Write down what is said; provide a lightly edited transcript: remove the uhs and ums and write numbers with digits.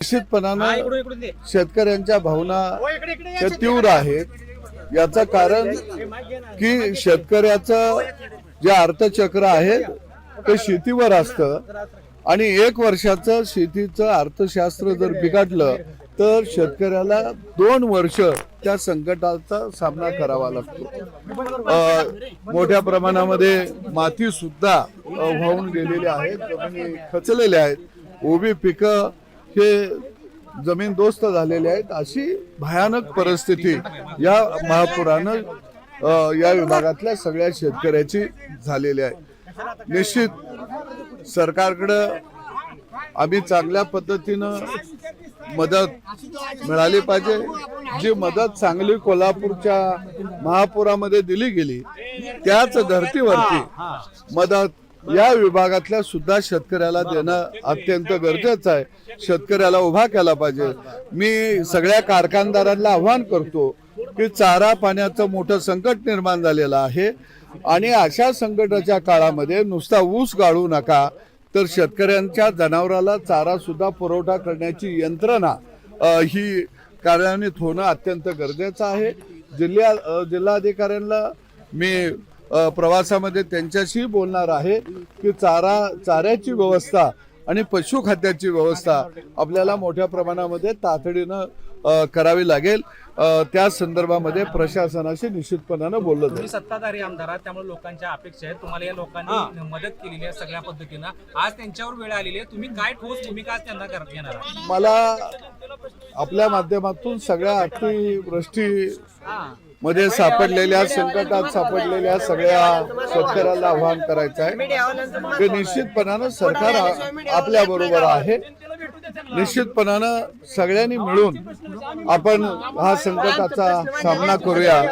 निश्चितपणाने शेतकऱ्यांच्या भावना त्या तीव्र आहेत। याचं कारण की शेतकऱ्याचं जे अर्थचक्र आहे ते शेतीवर असतं आणि 1 वर्षाचं शेतीचं अर्थशास्त्र जर बिघडलं तर शेतकऱ्याला 2 वर्ष त्या संकटाचा सामना करावा लागतो। मोठ्या प्रमाणामध्ये माती सुद्धा वाहून गेलेली आहे, जमिनी खचलेल्या आहेत, उभी पिकं हे जमीनदोस्त झालेले आहेत। अशी भयानक परिस्थिती या महापुरानं या विभागातल्या सगळ्या शेतकऱ्याची झालेली आहे। निश्चित सरकारकडे आम्ही चांगल्या पद्धतीनं मदत मिळाली पाहिजे। जी मदत सांगली कोल्हापूरच्या महापुरामध्ये दिली गेली त्याच धर्तीवरती मदत या विभागातल्या सुद्धा शेतकऱ्याला देणं अत्यंत गरजेचं आहे। शेतकऱ्याला उभा केला पाहिजे। मी सगळ्या कारखानदारांना आव्हान करतो की चारा पाण्याचं मोठं संकट निर्माण झालेलं आहे आणि अशा संकटाच्या काळामध्ये नुसता ऊस गाळू नका, तर शेतकऱ्यांच्या जनावराला चारा सुद्धा पुरवठा करण्याची यंत्रणा ही कार्यान्वित होणं अत्यंत गरजेचं आहे। जिल्हाधिकाऱ्यांना मी प्रवासामध्ये त्यांच्याशी बोलणार आहे की चाऱ्याची व्यवस्था आणि पशुखाद्याची व्यवस्था आपल्याला मोठ्या प्रमाणामध्ये तातडीनं करावी लागेल। त्या संदर्भामध्ये प्रशासनाशी निश्चितपणानं बोललं जाईल। तुम्ही सत्ताधारी आमदार आहात, त्यामुळे लोकांच्या अपेक्षा आहेत, तुम्हाला या लोकांनी मदत केलेली आहे सगळ्या पद्धतीनं। आज त्यांच्यावर वेळ आलेली आहे, तुम्ही काय ठोस भूमिका आज त्यांना घेणार आहात? मला आपल्या माध्यमातून सगळ्या अतिवृष्टी मध्ये सापडलेल्या संकटात सापडलेल्या सगळ्या शेतकऱ्याला आव्हान करायचं आहे की निश्चितपणानं सरकार आपल्या बरोबर आहे। निश्चितपणानं सगळ्यांनी मिळून आपण हा संकटाचा सामना करूया।